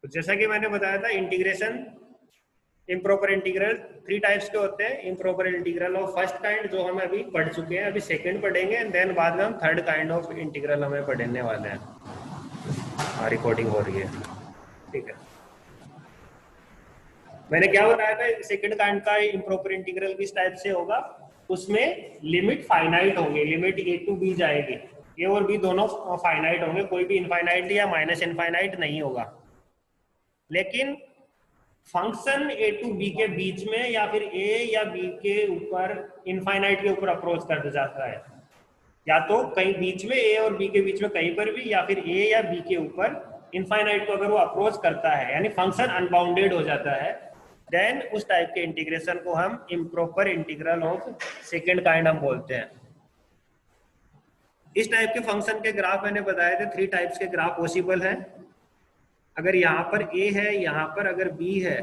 तो जैसा कि मैंने बताया था, इंटीग्रेशन इम्प्रॉपर इंटीग्रल 3 टाइप्स के होते हैं। Improper integral of first kind जो हम अभी पढ़ चुके हैं, अभी सेकंड पढ़ेंगे, एंड देन बाद में हम थर्ड काइंड ऑफ इंटीग्रल हमें पढ़ने वाले हैं। रिकॉर्डिंग हो रही है, ठीक है। मैंने क्या बताया था, सेकंड काइंड का इम्प्रॉपर इंटीग्रल किस टाइप से होगा, उसमें लिमिट फाइनाइट होंगे, लिमिट ए टू बी जाएगी, ए और बी दोनों फाइनाइट होंगे, कोई भी इनफाइनाइट या माइनस इनफाइनाइट नहीं होगा। लेकिन फंक्शन ए टू बी के बीच में या फिर ए या बी के ऊपर इनफाइनाइट के ऊपर अप्रोच कर जाता है, या तो कहीं बीच में ए और बी के बीच में कहीं पर भी, या फिर ए या बी के ऊपर इनफाइनाइट को अगर वो अप्रोच करता है, यानी फंक्शन अनबाउंडेड हो जाता है, देन उस टाइप के इंटीग्रेशन को हम improper integral of second kind हम बोलते हैं। इस टाइप के फंक्शन के ग्राफ मैंने बताए थे, 3 टाइप्स के ग्राफ पॉसिबल हैं। अगर यहाँ पर ए है, यहाँ पर अगर बी है,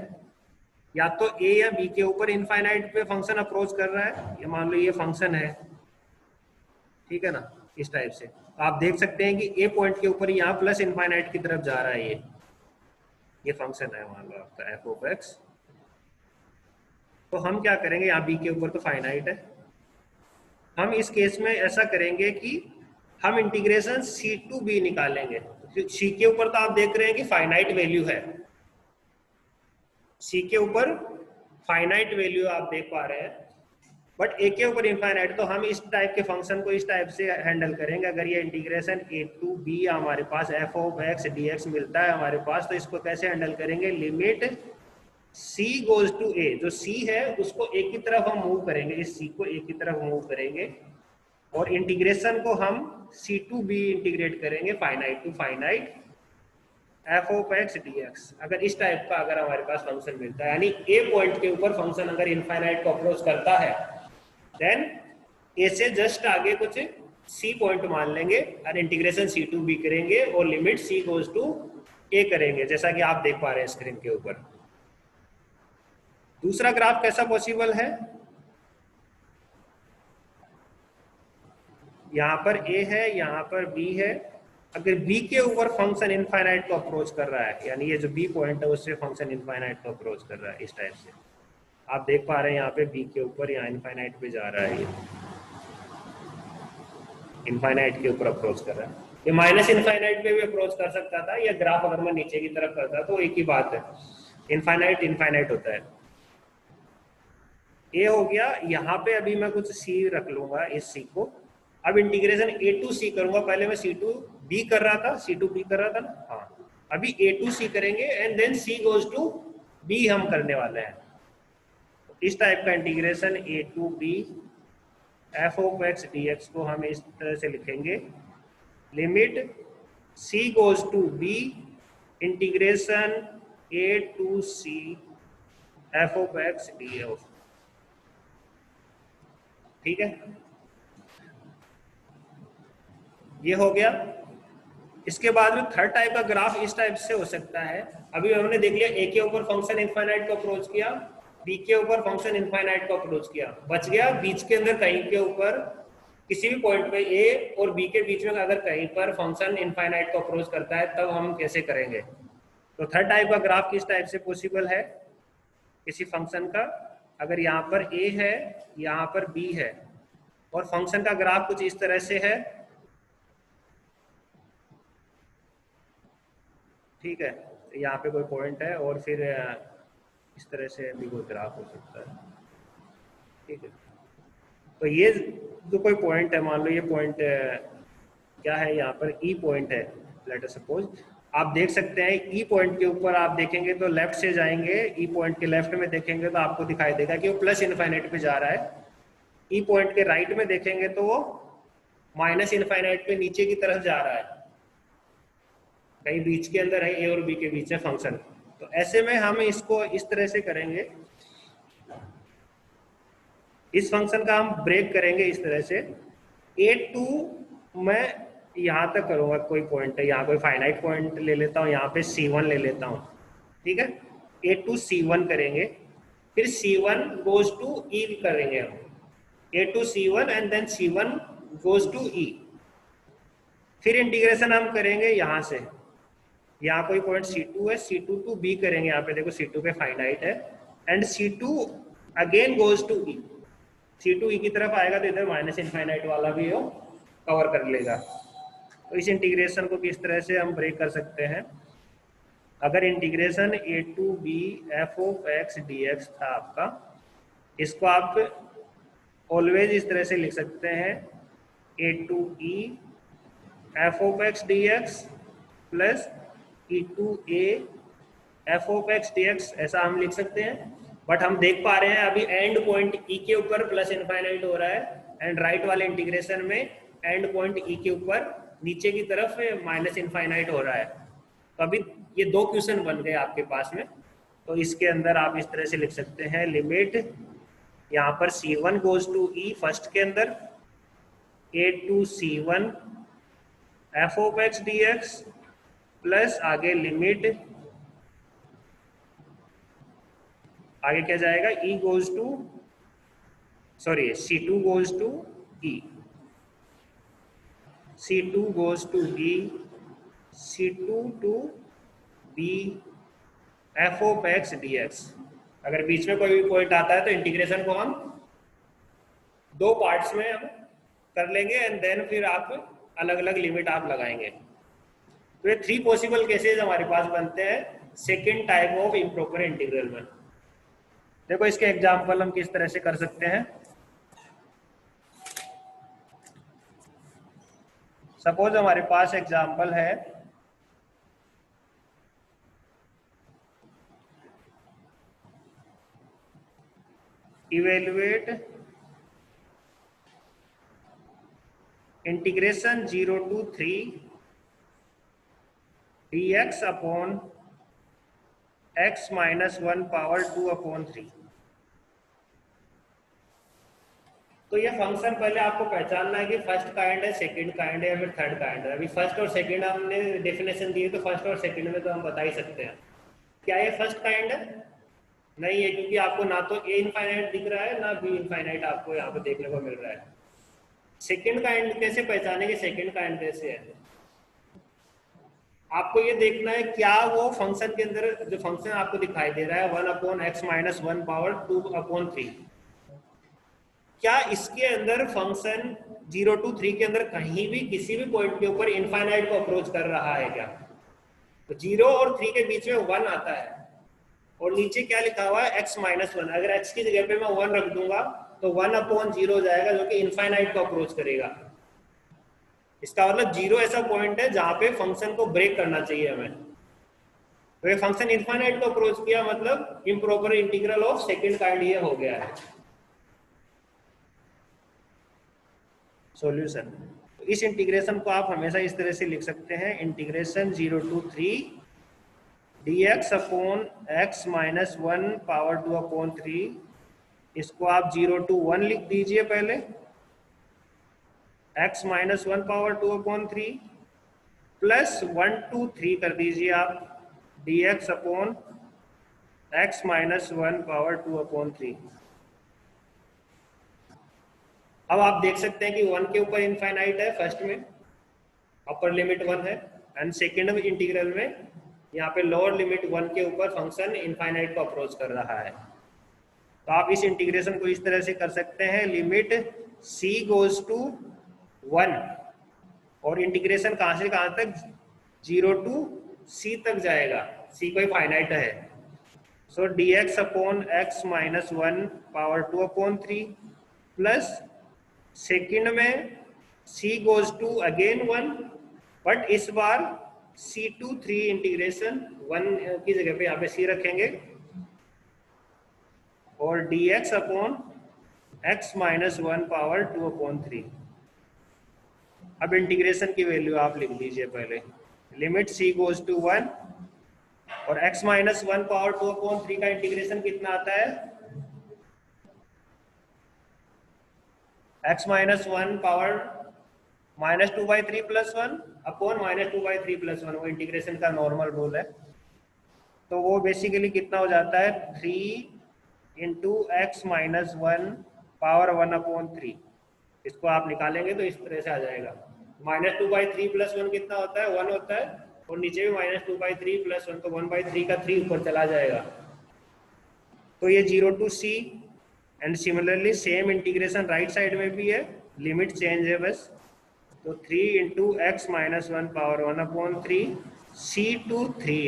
या तो ए या बी के ऊपर इनफाइनाइट पे फंक्शन अप्रोच कर रहा है, ये मान लो ये फंक्शन है, ठीक है ना, इस टाइप से। तो आप देख सकते हैं कि ए पॉइंट के ऊपर यहाँ प्लस इनफाइनाइट की तरफ जा रहा है, ये फंक्शन है मान लो आपका एफ ऑफ एक्स। तो हम क्या करेंगे, यहाँ बी के ऊपर तो फाइनाइट है, हम इस केस में ऐसा करेंगे कि हम इंटीग्रेशन सी टू बी निकालेंगे। सी के ऊपर तो आप देख रहे हैं कि फाइनाइट वैल्यू है, सी के ऊपर फाइनाइट वैल्यू आप देख पा रहे हैं, बट ए के ऊपर इनफाइनाइट। तो हम इस टाइप के फंक्शन को इस टाइप से हैंडल करेंगे। अगर ये इंटीग्रेशन ए टू बी हमारे पास F of x D X मिलता है हमारे पास, तो इसको कैसे हैंडल करेंगे, limit C goes to A, जो सी है उसको एक की तरफ हम मूव करेंगे, इस सी को एक की तरफ मूव करेंगे, और इंटीग्रेशन को हम सी टू बी इंटीग्रेट करेंगे, finite to finite f of x D x. अगर इस टाइप का अगर हमारे पास फंक्शन मिलता है, यानी ए पॉइंट के ऊपर फंक्शन अगर इनफाइनाइट को अप्रोच करता है, देन ए से जस्ट आगे कुछ सी पॉइंट मान लेंगे और इंटीग्रेशन सी टू बी करेंगे और लिमिट सी गोज टू ए करेंगे, जैसा कि आप देख पा रहे हैं स्क्रीन के ऊपर। दूसरा ग्राफ कैसा पॉसिबल है, यहाँ पर ए है, यहाँ पर बी है, अगर बी के ऊपर फंक्शन इनफाइनाइट को अप्रोच कर रहा है, यानी ये जो बी पॉइंट है उससे फंक्शन इनफाइनाइट को अप्रोच कर रहा है, इस टाइप से आप देख पा रहे हैं यहाँ पे बी के ऊपर यहाँ इनफाइनाइट पे जा रहा है, ये इनफाइनाइट के ऊपर अप्रोच कर रहा है। ये माइनस इनफाइनाइट पे भी अप्रोच कर सकता था, या ग्राफ अगर मैं नीचे की तरफ करता तो एक ही बात है, इनफाइनाइट इनफाइनाइट होता है। ए हो गया, यहाँ पे अभी मैं कुछ सी रख लूंगा, इस सी को अब इंटीग्रेशन ए टू सी करूंगा। पहले मैं सी टू बी कर रहा था, सी टू बी कर रहा था ना, हाँ, अभी ए टू सी करेंगे and then c goes to b हम करने वाले हैं। इस टाइप का integration a to b f of x D x को हम इस तरह से लिखेंगे, limit C goes to b integration a to c f of x D x, ठीक है, ये हो गया। इसके बाद में थर्ड टाइप का ग्राफ इस टाइप से हो सकता है। अभी हमने देख लिया ए के ऊपर फंक्शन इनफाइनाइट को अप्रोच किया, बी के ऊपर फंक्शन इनफाइनाइट को अप्रोच किया, बच गया बीच के अंदर कहीं के ऊपर किसी भी पॉइंट पे ए और बी के बीच में अगर कहीं पर फंक्शन इनफाइनाइट को अप्रोच करता है, तब हम कैसे करेंगे। तो थर्ड टाइप का ग्राफ किस टाइप से पॉसिबल है, किसी फंक्शन का अगर यहाँ पर ए है, यहाँ पर बी है, और फंक्शन का ग्राफ कुछ इस तरह से है, ठीक है, यहाँ पे कोई पॉइंट है और फिर इस तरह से भी कोई ग्राफ हो सकता है, ठीक है। तो ये जो कोई पॉइंट है, मान लो ये पॉइंट क्या है, यहाँ पर ई पॉइंट है, लेट अस सपोज। आप देख सकते हैं ई पॉइंट के ऊपर आप देखेंगे तो लेफ्ट से जाएंगे, ई पॉइंट के लेफ्ट में देखेंगे तो आपको दिखाई देगा कि वो प्लस इनफाइनाइट पे जा रहा है। ई पॉइंट के राइट में देखेंगे तो वो माइनस इनफाइनाइट पे नीचे की तरफ जा रहा है, कहीं बीच के अंदर है ए और बी के बीच में फंक्शन। तो ऐसे में हम इसको इस तरह से करेंगे, इस फंक्शन का हम ब्रेक करेंगे इस तरह से। ए टू मैं यहाँ तक करूंगा, कोई पॉइंट है यहाँ, कोई फाइनाइट पॉइंट ले लेता हूँ, यहाँ पे C1 ले लेता हूँ, ठीक है। ए टू C1 करेंगे, फिर C1 गोज टू E करेंगे हम, A to C1 and then C1 goes to E। फिर इंटीग्रेशन हम करेंगे यहाँ से, यहाँ कोई पॉइंट C2 है, C2 टू B करेंगे, यहाँ पे देखो C2 पे फाइनाइट है, and C2 again goes to E, C2 E की तरफ आएगा तो इधर माइनस इनफाइनाइट वाला भी हो कवर कर लेगा। तो इस इंटीग्रेशन को किस तरह से हम ब्रेक कर सकते हैं? अगर integration a to b f of x dx था आपका, इसको आप ऑलवेज इस तरह से लिख सकते हैं a to e f of x dx plus e to a f of x dx, ऐसा हम लिख सकते हैं। बट हम देख पा रहे हैं अभी एंड पॉइंट e के ऊपर प्लस इनफाइनाइट हो रहा है, एंड राइट वाले इंटीग्रेशन में एंड पॉइंट e के ऊपर नीचे की तरफ माइनस इनफाइनाइट हो रहा है। तो अभी ये दो क्वेश्चन बन गए आपके पास में। तो इसके अंदर आप इस तरह से लिख सकते हैं, लिमिट यहाँ पर C1 goes to E first के अंदर a to C1 f of x dx plus आगे लिमिट, आगे क्या जाएगा, E goes to, sorry C2 goes to E, C2 goes to E, C2 to B f of x dx। अगर बीच में कोई भी पॉइंट आता है तो इंटीग्रेशन को हम दो पार्ट्स में हम कर लेंगे, एंड देन फिर आप अलग अलग लिमिट आप लगाएंगे। तो ये 3 पॉसिबल केसेस हमारे पास बनते हैं second type of improper integral में। देखो इसके एग्जाम्पल हम किस तरह से कर सकते हैं। सपोज हमारे पास एग्जाम्पल है evaluate integration 0 to 3 dx upon x minus 1 power 2 upon 3। तो ये फंक्शन पहले आपको पहचानना है कि फर्स्ट काइंड है, सेकंड काइंड है या फिर थर्ड काइंड है। अभी फर्स्ट और सेकंड हमने डेफिनेशन दी है, तो फर्स्ट और सेकंड में तो हम बता ही सकते हैं। क्या ये फर्स्ट काइंड है? नहीं है, क्योंकि आपको ना तो a इनफाइनाइट दिख रहा है ना b इनफाइनाइट आपको यहाँ पे देखने को मिल रहा है। सेकंड काइंड कैसे पहचानेंगे, सेकंड काइंड कैसे है? आपको ये देखना है क्या वो फंक्शन के अंदर जो फंक्शन आपको दिखाई दे रहा है 1 upon x minus 1 power 2 upon 3, क्या इसके अंदर फंक्शन 0 to 3 के अंदर कहीं भी किसी भी पॉइंट के ऊपर इनफाइनाइट को अप्रोच कर रहा है क्या? तो 0 और 3 के बीच में 1 आता है, और नीचे क्या लिखा हुआ है x माइनस 1। अगर x की जगह पे मैं 1 रख दूंगा तो 1 अपॉन 0 जाएगा, जो कि इनफाइनाइट को अप्रोच करेगा। इसका मतलब 0 ऐसा पॉइंट है जहां पे फंक्शन को ब्रेक करना चाहिए हमें। तो ये फंक्शन इनफाइनाइट को अप्रोच किया, मतलब improper integral of second kind ये हो गया है। सॉल्यूशन, इस इंटीग्रेशन को आप हमेशा इस तरह से लिख सकते हैं, integration 0 to 3 dx upon x minus 1 power 2 upon 3। इसको आप 0 to 1 लिख दीजिए पहले, x minus 1 power 2 upon 3 plus 1 to 3 कर दीजिए आप dx upon x minus 1 power 2 upon 3। अब आप देख सकते हैं कि 1 के ऊपर इनफाइनाइट है फर्स्ट में, अपर लिमिट 1 है, एंड सेकेंड इंटीग्रल में यहाँ पे लोअर लिमिट 1 के ऊपर फंक्शन इनफाइनाइट को अप्रोच कर रहा है। तो आप इस इंटीग्रेशन को इस तरह से कर सकते हैं, लिमिट c गोज टू 1, और इंटीग्रेशन कहाँ से कहाँ तक, 0 to c तक जाएगा, c कोई फाइनाइट है। So dx upon x minus 1 power 2 upon 3 plus second में c goes to again 1, but इस बार c to 3 इंटीग्रेशन 1 की जगह पे यहाँ पे c रखेंगे, और dx upon x minus 1 power 2 upon 3। अब इंटीग्रेशन की वैल्यू आप लिख लीजिए पहले, लिमिट c गोज टू 1 और x माइनस 1 पावर 2 अपॉन 3 का इंटीग्रेशन कितना आता है, x minus 1 power minus 2/3 plus 1 upon minus 2/3 plus 1, वो इंटीग्रेशन का नॉर्मल रूल है। तो वो बेसिकली कितना हो जाता है, 3 into x minus 1 power 1 upon 3। इसको आप निकालेंगे तो इस तरह से आ जाएगा, माइनस 2/3 प्लस 1 कितना होता है, 1 होता है, और नीचे भी -2/3 + 1 तो 1/3 का 3 ऊपर चला जाएगा। तो ये 0 to c and similarly same integration right side में भी है, लिमिट चेंज है बस। तो 3 × x - 1 पावर 1/3 c to 3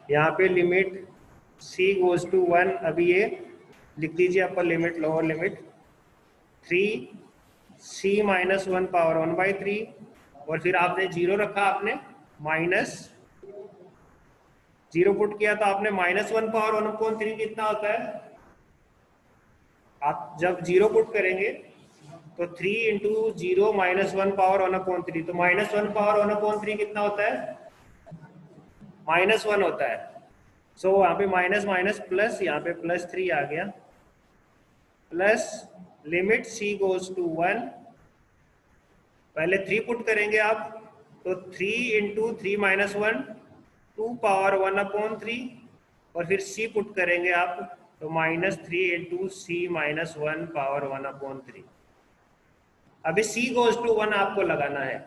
यहाँ पे लिमिट c goes to 1, अभी ये लिख दीजिए upper limit lower limit 3c - 1 power 1/3 और फिर आपने 0 रखा, आपने माइनस 0 पुट किया तो आपने -1 पावर 1/3 कितना होता है? आप जब 0 पुट करेंगे तो 3 × 0 -1 पावर 1/3 तो -1 पावर 1/3 कितना होता है? -1 होता है। सो यहाँ पे माइनस माइनस प्लस, यहाँ पे +3 आ गया, plus limit c goes to 1, पहले 3 पुट करेंगे आप तो 3 × 3 - 1 2 पावर 1/3 और फिर c पुट करेंगे आप तो -3 × c - 1 पावर 1/3। अभी c goes to 1 आपको लगाना है।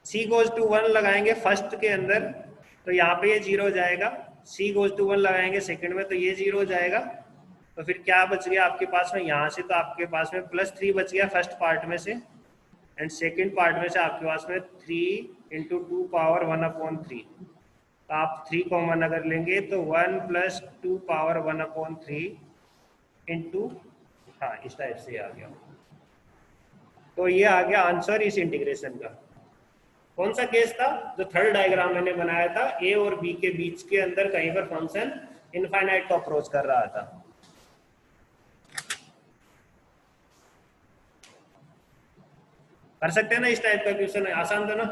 c goes to 1 लगाएंगे फर्स्ट के अंदर तो यहाँ पे ये 0 हो जाएगा, c goes to 1 लगाएंगे सेकंड में तो ये 0 हो जाएगा। तो फिर क्या बच गया आपके पास में यहाँ से? तो आपके पास में +3 बच गया फर्स्ट पार्ट में से, एंड सेकंड पार्ट में से आपके पास में 3 × 2 पावर 1/3। तो आप 3 कॉमन अगर लेंगे तो 1 + 2 पावर 1/3 इंटू, हाँ इस टाइप से आ गया। तो ये आ गया आंसर इस इंटीग्रेशन का। कौन सा केस था? जो थर्ड डायग्राम मैंने बनाया था, ए और बी के बीच के अंदर कहीं पर फंक्शन इनफाइनाइट को अप्रोच कर रहा था। कर सकते हैं ना इस टाइप का क्वेश्चन? आसान था ना?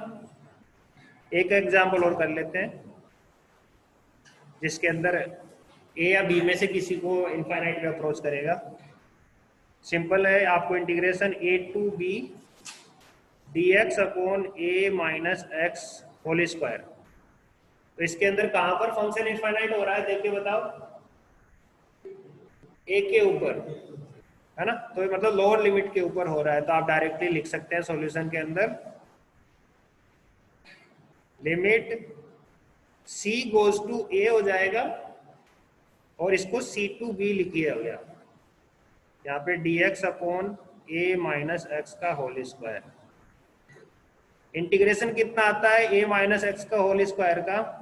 एक एग्जाम्पल और कर लेते हैं जिसके अंदर ए या बी में से किसी को इनफाइनाइट में अप्रोच करेगा। सिंपल है, आपको integration a to b dx upon a - x whole square. तो इसके अंदर कहां पर फंक्शन इनफाइनाइट हो रहा है देख के बताओ? a के ऊपर है ना, तो मतलब लोअर लिमिट के ऊपर हो रहा है। तो आप डायरेक्टली लिख सकते हैं सॉल्यूशन के अंदर limit c goes to a हो जाएगा और इसको c to b लिखिए हो गया, यहाँ पे dx अपॉन a - x का होल स्क्वायर। इंटीग्रेशन कितना आता है a - x का होल स्क्वायर का?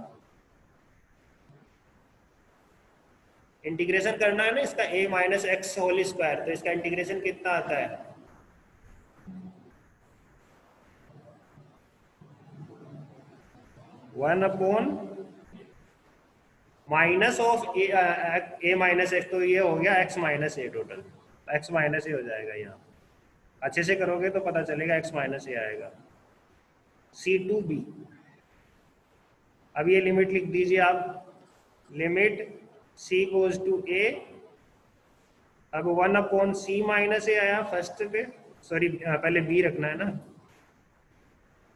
इंटीग्रेशन करना है ना इसका a - x होल स्क्वायर, तो इसका इंटीग्रेशन कितना आता है? One upon minus of a - x, तो ये हो गया x - a total, x - a हो जाएगा। यहाँ अच्छे से करोगे तो पता चलेगा x - a आएगा। c to b, अब ये लिमिट लिख दीजिए आप, limit c goes to a, अब 1 अपॉन c - a आया फर्स्ट पे, सॉरी पहले b रखना है ना,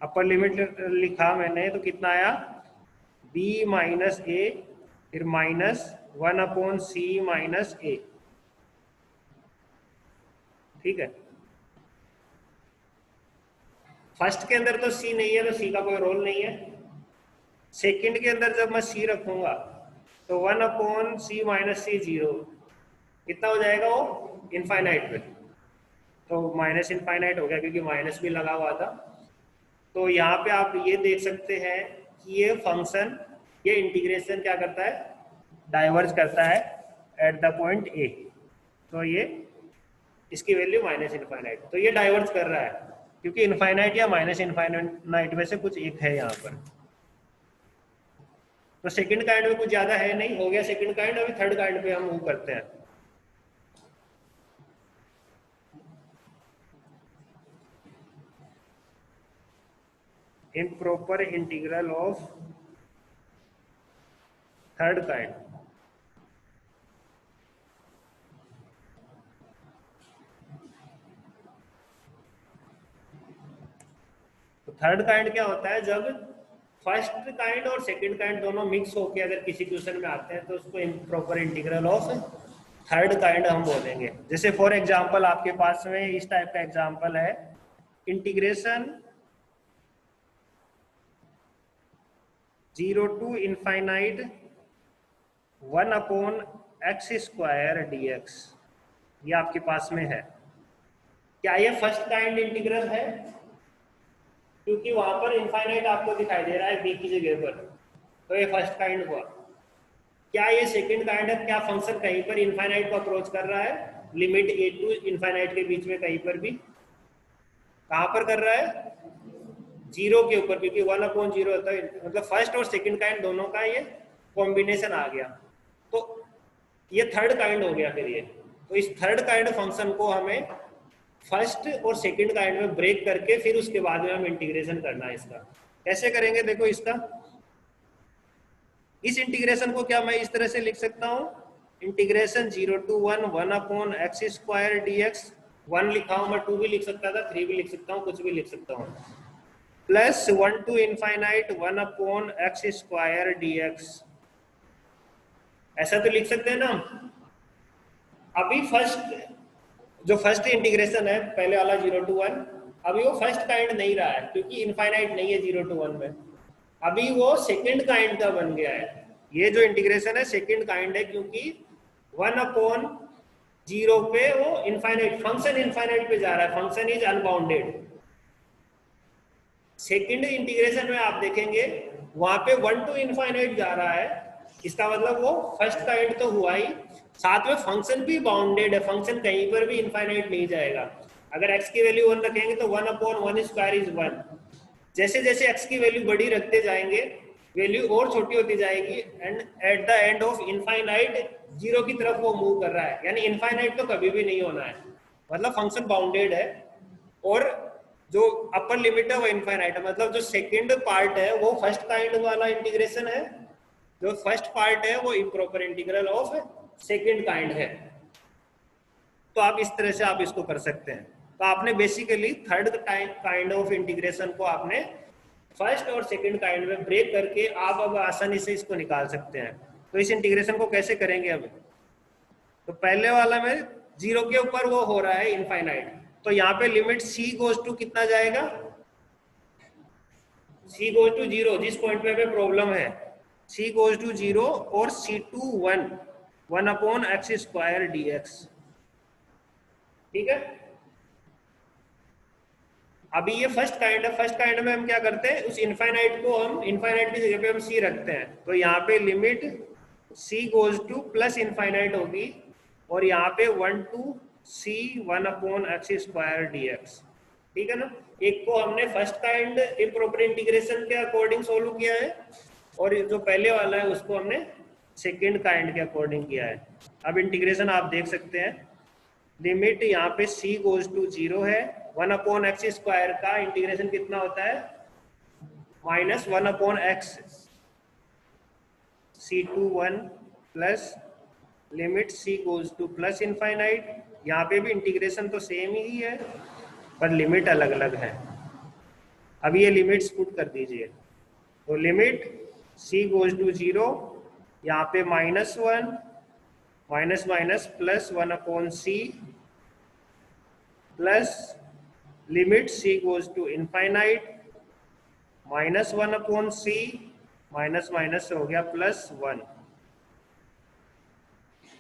अपर लिमिट लिखा मैंने तो कितना आया? b - a, फिर -1 अपॉन c - a, ठीक है। फर्स्ट के अंदर तो c नहीं है तो c का कोई रोल नहीं है। सेकंड के अंदर जब मैं c रखूंगा तो 1 अपॉन c - c 0, कितना हो जाएगा वो? इनफाइनाइट पे, तो माइनस इनफाइनाइट हो गया क्योंकि माइनस भी लगा हुआ था। तो यहाँ पे आप ये देख सकते हैं कि ये फंक्शन, ये इंटीग्रेशन क्या करता है? डाइवर्ज करता है एट द पॉइंट a। तो ये इसकी वैल्यू -इनफाइनाइट, तो ये डाइवर्ज कर रहा है क्योंकि इनफाइनाइट या -इनफाइनाइट में से कुछ एक है यहाँ पर। तो सेकंड काइंड में कुछ ज्यादा है नहीं, हो गया सेकंड काइंड। अभी थर्ड काइंड पे हम मूव करते हैं। Improper integral of third kind. तो थर्ड काइंड क्या होता है? जब फर्स्ट काइंड और सेकंड काइंड दोनों मिक्स होकर अगर किसी क्वेश्चन में आते हैं तो उसको improper integral of third kind हम बोलेंगे। जैसे फॉर एग्जांपल आपके पास में इस टाइप का एग्जांपल है, integration 0 to infinite 1/x² dx, ये आपके पास में है। क्या ये फर्स्ट काइंड इंटीग्रल है? क्योंकि वहां पर इनफाइनाइट आपको दिखाई दे रहा है b की जगह पर, तो ये फर्स्ट काइंड हुआ। क्या ये सेकंड काइंड है? क्या फंक्शन कहीं पर इनफाइनाइट को अप्रोच कर रहा है? लिमिट a टू इनफाइनाइट के बीच में कहीं पर भी, कहां पर कर रहा है? 0 के ऊपर, क्योंकि 1/0 होता है, मतलब फर्स्ट और सेकंड काइंड दोनों का ये कॉम्बिनेशन आ गया, तो ये थर्ड काइंड हो गया फिर ये। तो इस थर्ड काइंड फंक्शन को हमें फर्स्ट और सेकंड काइंड में ब्रेक करके फिर उसके बाद में हम इंटीग्रेशन करना है इसका। कैसे करेंगे? देखो इसका, इस इंटीग्रेशन को क्या मैं इस तरह से लिख सकता हूं, इंटीग्रेशन 0 टू 1 1/x² dx। 1 लिखा हूं मैं, 2 भी लिख सकता था, 3 भी लिख सकता हूं, कुछ भी लिख सकता हूं, plus 1 to infinite 1/x² dx। ऐसा तो लिख सकते हैं ना। अभी जो फर्स्ट इंटीग्रेशन है पहले वाला 0 टू 1, अभी वो फर्स्ट काइंड नहीं रहा है क्योंकि इनफाइनाइट नहीं है 0 टू 1 में, अभी वो सेकंड काइंड का बन गया है। ये जो इंटीग्रेशन है सेकंड काइंड है, क्योंकि 1/0 पे वो इनफाइनाइट, फंक्शन इनफाइनाइट पे जा रहा है, function is unbounded. Second integration में आप देखेंगे वहां पे 1 टू इनफाइनाइट जा रहा है, इसका मतलब वो फर्स्ट काइंड तो हुआ ही, साथ में फंक्शन भी बाउंडेड है, फंक्शन कहीं पर भी इनफाइनाइट नहीं जाएगा। अगर x की वैल्यू 1 रखेंगे तो 1/1² इज 1। जैसे जैसे x की वैल्यू बड़ी रखते जाएंगे वैल्यू और छोटी होती जाएगी, and at the end of infinite 0 की तरफ वो मूव कर रहा है, यानी इनफाइनाइट तो कभी भी नहीं होना है, मतलब फंक्शन बाउंडेड है। और जो अपर लिमिट है वो इनफाइनाइट है, मतलब जो सेकंड पार्ट है वो फर्स्ट काइंड वाला इंटीग्रेशन है, जो फर्स्ट पार्ट है वो improper integral of second kind है। तो आप इस तरह से आप इसको कर सकते हैं। तो आपने basically third kind of integration को आपने फर्स्ट और सेकंड काइंड में ब्रेक करके आप अब आसानी से इसको निकाल सकते हैं। तो इस इंटीग्रेशन को कैसे करेंगे अब? तो पहले वाला में 0 के ऊपर वो हो रहा है इनफाइनाइट, तो यहाँ पे लिमिट c गोज टू कितना जाएगा? c गोज टू 0, जिस पॉइंट पे प्रॉब्लम है c गोज टू 0 और c टू 1 1/x² dx। ठीक है, अभी ये फर्स्ट काइंड है, फर्स्ट काइंड में हम क्या करते हैं, उस इनफाइनाइट को हम इनफाइनाइट की जगह पे हम c रखते हैं, तो यहाँ पे limit c goes to plus infinite होगी, और यहाँ पे 1 टू c 1/x² dx। ठीक है ना, एक को हमने फर्स्ट काइंड इम्प्रॉपर इंटीग्रेशन के अकॉर्डिंग सोल्व किया है, और जो पहले वाला है उसको हमने सेकेंड काइंड के अकॉर्डिंग किया है। अब इंटीग्रेशन आप देख सकते हैं, लिमिट यहाँ पे c गोज टू 0 है, 1/x² का इंटीग्रेशन कितना होता है? -1/x, c to 1 plus limit c goes to plus infinite. यहाँ पे भी इंटीग्रेशन तो सेम ही है पर लिमिट अलग अलग है। अब ये लिमिट्स पुट कर दीजिए, तो लिमिट c गोज टू 0, यहाँ पे -1 माइनस माइनस प्लस 1/c प्लस limit c goes to infinite -1/c minus minus हो गया +1।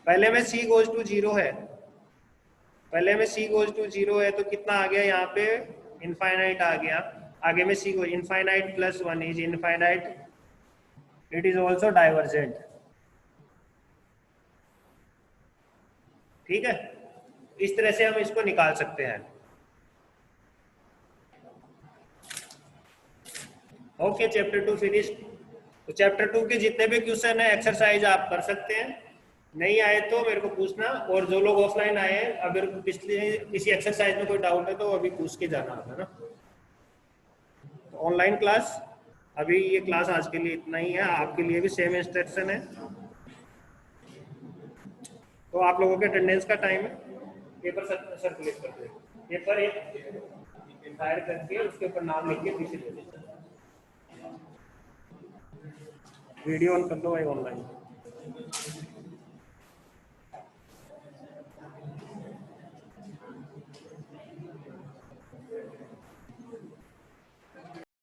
पहले में c गोज टू 0 है, पहले में c गोज टू 0 है तो कितना आ गया यहाँ पे? इनफाइनाइट आ गया। आगे में c goes infinite +1 is infinite, it is also divergent. ठीक है, इस तरह से हम इसको निकाल सकते हैं। Okay, chapter 2 finish. तो चैप्टर 2 के जितने भी क्वेश्चन है एक्सरसाइज आप कर सकते हैं, नहीं आए तो मेरे को पूछना, और जो लोग ऑफलाइन आए हैं अगर पिछले किसी एक्सरसाइज में कोई डाउट है तो अभी पूछ के जाना होगा ना। ऑनलाइन क्लास, अभी ये क्लास आज के लिए इतना ही है, आपके लिए भी सेम इंस्ट्रक्शन है। तो आप लोगों के अटेंडेंस का टाइम है, पेपर सर्कुलेट कर दे, पेपर एक फायर करके उसके ऊपर नाम लिख के पीछे दे दीजिए। वीडियो ऑन कर लो भाई ऑनलाइन।